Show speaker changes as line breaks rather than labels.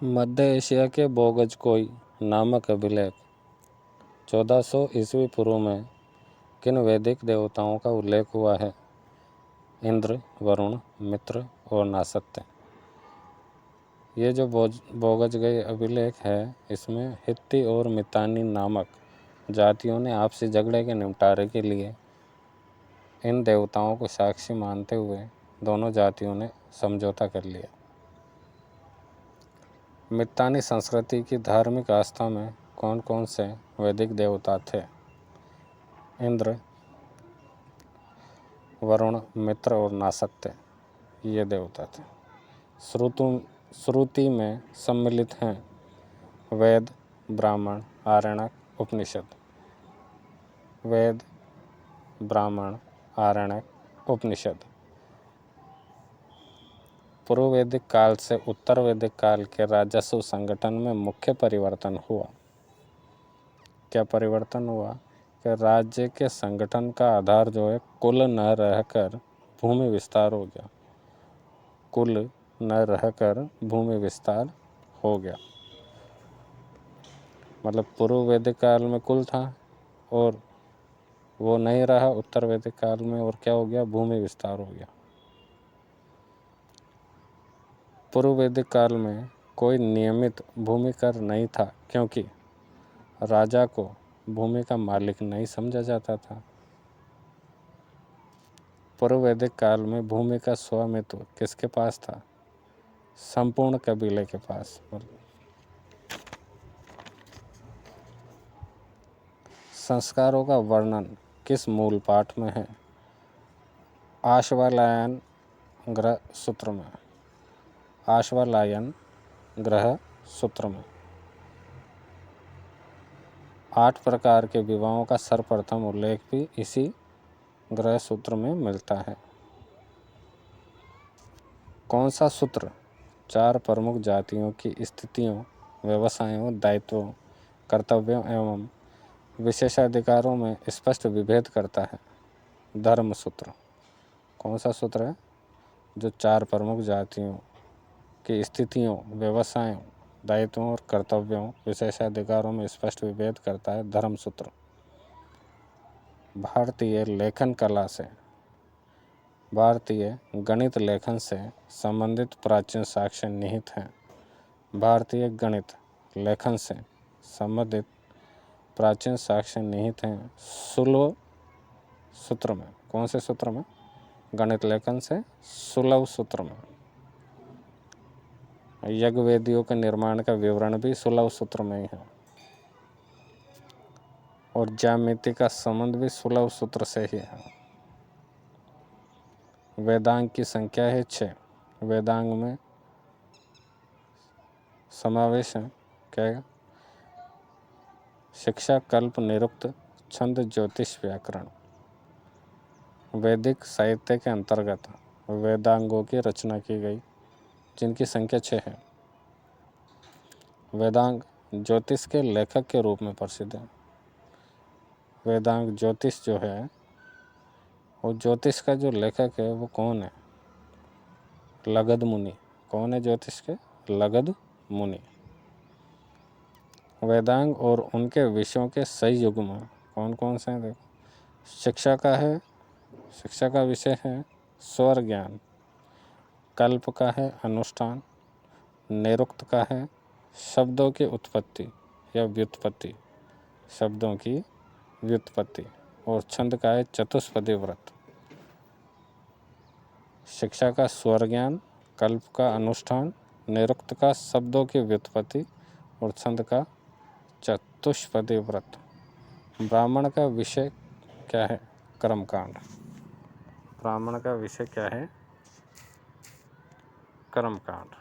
मध्य Asia के Boghazkoi नामक अभिलेख 1400 ईस्वी पूर्व में किन वैदिक देवताओं का उल्लेख हुआ है? इंद्र, वरुण, मित्र और नासत्य। ये जो बोगजगई अभिलेख है, इसमें हित्ती और मितानी नामक जातियों ने आपसी झगड़े के निपटारे के लिए इन देवताओं को साक्षी मानते हुए दोनों जातियों ने समझौता कर लिया। मितानी संस्कृति की धार्मिक आस्था में कौन कौन से वैदिक देवता थे? इंद्र, वरुण, मित्र और नासत्य ये देवता थे। श्रुति में सम्मिलित हैं वेद, ब्राह्मण, आरण्यक, उपनिषद। वेद, ब्राह्मण, आरण्यक, उपनिषद। पूर्व वैदिक काल से उत्तर वैदिक काल के राजस्व संगठन में मुख्य परिवर्तन हुआ। क्या परिवर्तन हुआ? कि राज्य के संगठन का आधार जो है कुल न रहकर भूमि विस्तार हो गया। कुल न रहकर भूमि विस्तार हो गया। मतलब पूर्व वैदिक काल में कुल था और वो नहीं रहा उत्तर वैदिक काल में, और क्या हो गया? भूमि विस्तार हो गया। पूर्व वैदिक काल में कोई नियमित भूमि कर नहीं था, क्योंकि राजा को भूमि का मालिक नहीं समझा जाता था। पूर्व वैदिक काल में भूमि का स्वामित्व किसके पास था? संपूर्ण कबीले के पास। संस्कारों का वर्णन किस मूल पाठ में है? आश्वालायन ग्रह सूत्र में। आश्वालायन ग्रह सूत्र में 8 प्रकार के विवाहों का सर्वप्रथम उल्लेख भी इसी ग्रह सूत्र में मिलता है। कौन सा सूत्र 4 प्रमुख जातियों की स्थितियों, व्यवसायों, दायित्वों, कर्तव्यों एवं विशेषाधिकारों में स्पष्ट विभेद करता है? धर्म सूत्र। कौन सा सूत्र है जो 4 प्रमुख जातियों की स्थितियों, व्यवसायों, दायित्वों और कर्तव्यों, विशेषाधिकारों में स्पष्ट विभेद करता है? धर्म सूत्र। भारतीय लेखन कला से, भारतीय गणित लेखन से संबंधित प्राचीन साक्ष्य निहित हैं। भारतीय गणित लेखन से संबंधित प्राचीन साक्ष्य निहित हैं सुलभ सूत्र में। कौन से सूत्र में? गणित लेखन से सुलभ सूत्र में। यज्ञवेदियों के निर्माण का विवरण भी सुलभ सूत्र में ही है, और ज्यामिति का संबंध भी सुलभ सूत्र से ही है। वेदांग की संख्या है 6। वेदांग में समावेश है क्या है? शिक्षा, कल्प, निरुक्त, छंद, ज्योतिष, व्याकरण। वैदिक साहित्य के अंतर्गत वेदांगों की रचना की गई, जिनकी संख्या 6 है। वेदांग ज्योतिष के लेखक के रूप में प्रसिद्ध है। वेदांग ज्योतिष जो है, वो ज्योतिष का जो लेखक है वो कौन है? लगध मुनि। कौन है ज्योतिष के? लगध मुनि। वेदांग और उनके विषयों के सही युग्म कौन कौन से हैं? देखो, शिक्षा का है, शिक्षा का विषय है स्वर ज्ञान। कल्प का है अनुष्ठान। निरुक्त का है शब्दों की उत्पत्ति या व्युत्पत्ति, शब्दों की व्युत्पत्ति। और छंद का है चतुष्पदी व्रत। शिक्षा का स्वर ज्ञान, कल्प का अनुष्ठान, निरुक्त का शब्दों की व्युत्पत्ति और छंद का चतुष्पदी व्रत। ब्राह्मण का विषय क्या है? कर्मकांड। ब्राह्मण का विषय क्या है? कर्मकांड।